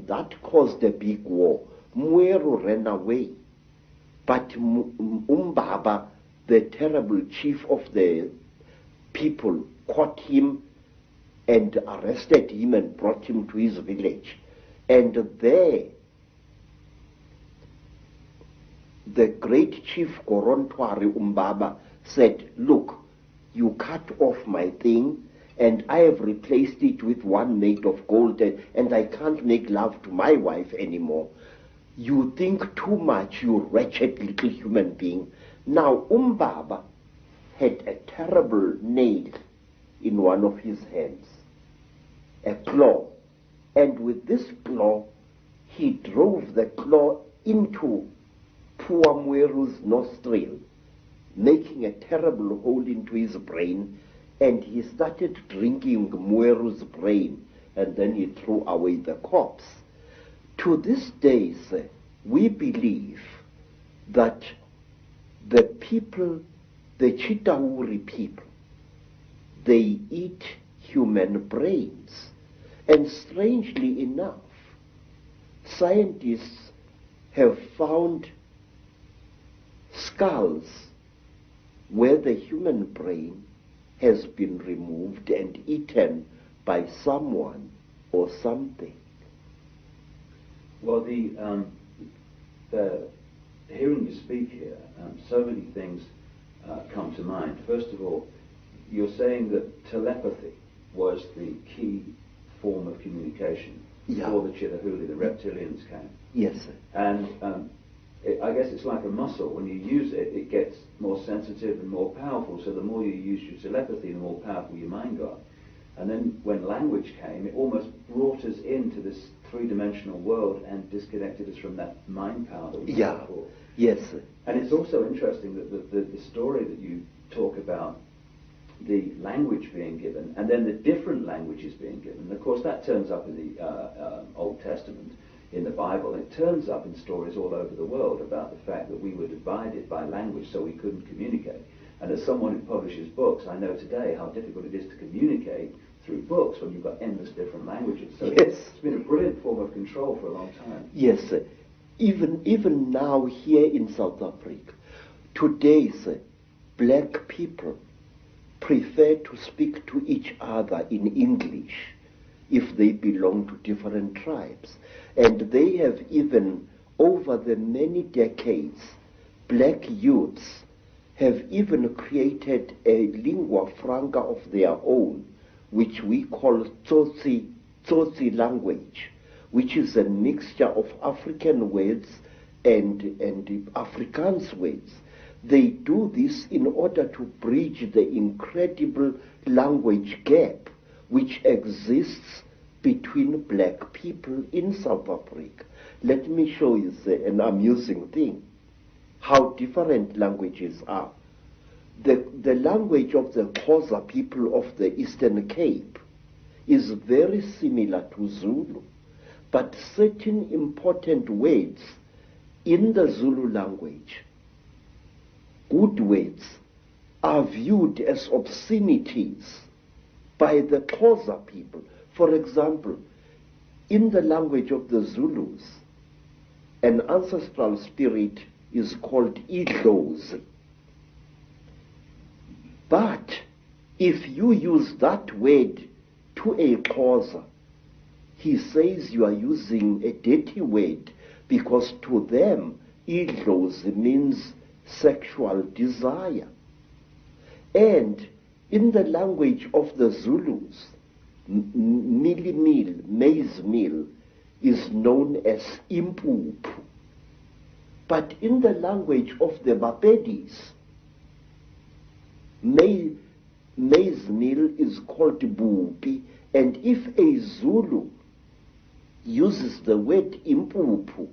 that caused a big war. Mweru ran away. But Umbaba, the terrible chief of the people, caught him and arrested him and brought him to his village. And there, the great chief Korontwari Umbaba said, look, you cut off my thing, and I have replaced it with one made of gold, and I can't make love to my wife anymore. You think too much, you wretched little human being. Now Umbaba had a terrible nail in one of his hands, a claw, and with this claw he drove the claw into poor Mweru's nostril, making a terrible hole into his brain, and he started drinking Mweru's brain, and then he threw away the corpse. To this day, sir, we believe that the people, the Chitauri people, they eat human brains. And strangely enough, scientists have found skulls where the human brain has been removed and eaten by someone or something. Well, the hearing you speak here, so many things come to mind. First of all, you're saying that telepathy was the key form of communication before the Chitahuli, the reptilians came. Yes, sir. And I guess it's like a muscle. When you use it, it gets more sensitive and more powerful. So the more you use your telepathy, the more powerful your mind got. And then when language came, it almost brought us into this three-dimensional world and disconnected us from that mind power that we had before. Yes, sir. And it's also interesting that the story that you talk about, the language being given, and then the different languages being given. And of course, that turns up in the Old Testament, in the Bible. It turns up in stories all over the world about the fact that we were divided by language, so we couldn't communicate. And as someone who publishes books, I know today how difficult it is to communicate through books when you've got endless different languages. So yes, it's been a brilliant form of control for a long time. Yes, sir. Even now here in South Africa, today, sir, black people prefer to speak to each other in English if they belong to different tribes. And they have even, over the many decades, black youths have even created a lingua franca of their own, which we call Tsotsi language, which is a mixture of African words and Afrikaans words. They do this in order to bridge the incredible language gap which exists between black people in South Africa. Let me show you an amusing thing, how different languages are. The language of the Xhosa people of the Eastern Cape is very similar to Zulu, but certain important words in the Zulu language, good words, are viewed as obscenities by the Xhosa people. For example, in the language of the Zulus, an ancestral spirit is called Idlozi. But if you use that word to a Xhosa, he says you are using a dirty word, because to them, Idlozi means sexual desire. And in the language of the Zulus, maize meal, is known as impuphu. But in the language of the Bapedis, maize meal is called bupi, and if a Zulu uses the word impuphu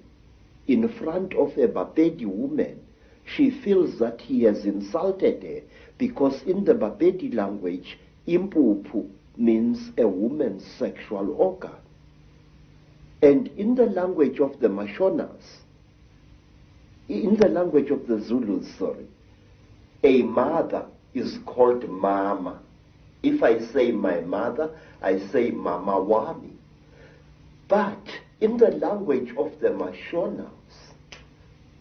in front of a Bapedi woman, she feels that he has insulted her, because in the Bapedi language, impuphu means a woman's sexual organ. And in the language of the Mashonas, in the language of the Zulus, a mother is called mama. If I say my mother, I say mama wami. But in the language of the Mashonas,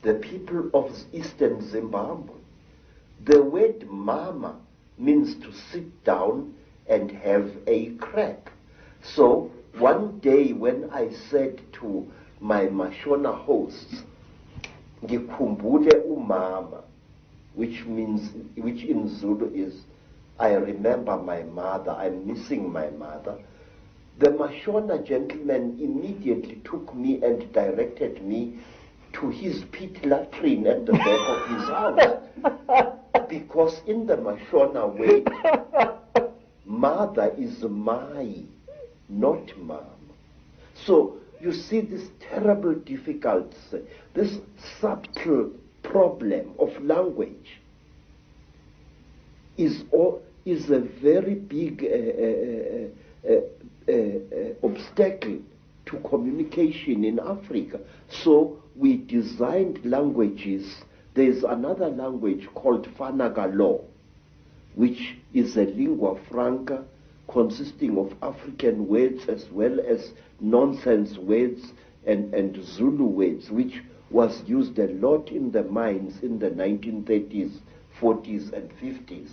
the people of eastern Zimbabwe, the word mama means to sit down and have a crack. So one day when I said to my Mashona hosts, ngikhumbule umama, which in Zulu is, I remember my mother, I'm missing my mother, the Mashona gentleman immediately took me and directed me to his pit latrine at the back of his house. Because in the Mashona way, mother is mai, not mom. So you see this terrible difficulty, this subtle problem of language is a very big obstacle to communication in Africa. So we designed languages. There's another language called Fanagalo, which is a lingua franca consisting of African words as well as nonsense words and Zulu words, which was used a lot in the mines in the 1930s, 40s, and 50s.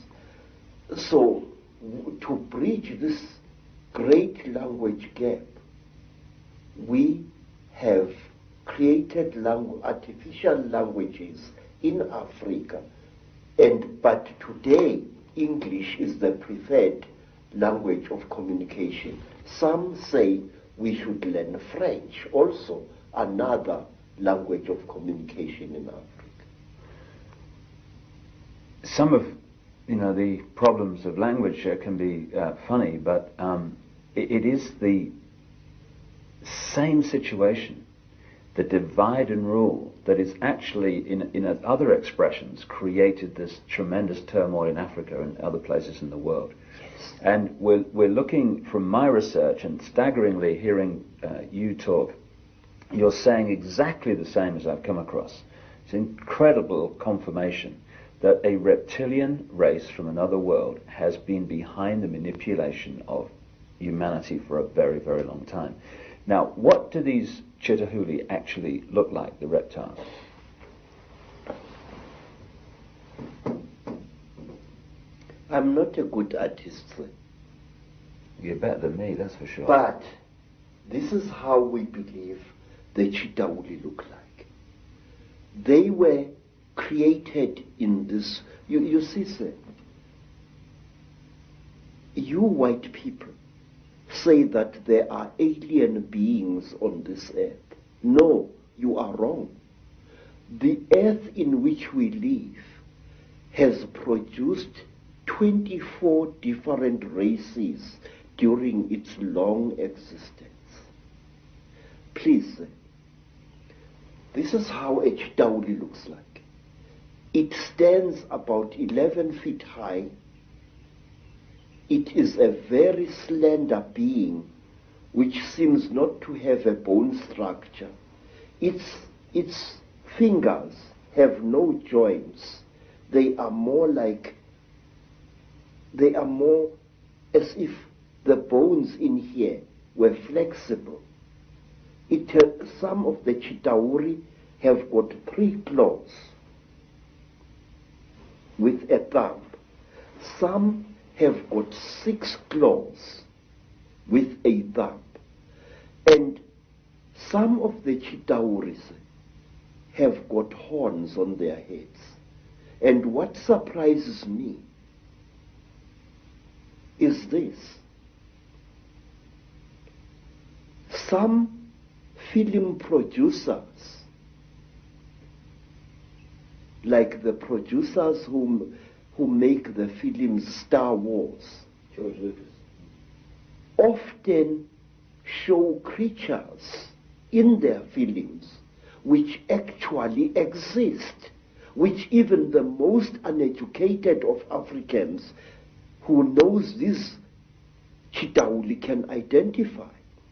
So to bridge this great language gap, we have created artificial languages in Africa, but today English is the preferred language of communication. Some say we should learn French, also another language of communication in Africa. Some of the problems of language can be funny, but it is the same situation, the divide and rule, that is actually, in other expressions, created this tremendous turmoil in Africa and other places in the world. Yes. And we're looking, from my research and staggeringly hearing you talk, you're saying exactly the same as I've come across. It's incredible confirmation that a reptilian race from another world has been behind the manipulation of humanity for a very, very long time. Now, what do these Chitahuli actually look like, the reptiles? I'm not a good artist, You're better than me, that's for sure. but this is how we believe the Chitahuli look like. They were created in this, you see, sir, you white people say that there are alien beings on this earth. No, you are wrong. The earth in which we live has produced 24 different races during its long existence. Please, this is how a Chitauli looks like. It stands about 11 feet high. It is a very slender being which seems not to have a bone structure. Its fingers have no joints. They are more as if the bones in here were flexible. Some of the Chitauri have got 3 claws with a thumb. Some have got 6 claws with a thumb. And some of the Chitauris have got horns on their heads. And what surprises me is this. Some film producers, like the producers who make the film Star Wars, George Lucas, often show creatures in their films which actually exist, which even the most uneducated of Africans who knows this Chitauli can identify.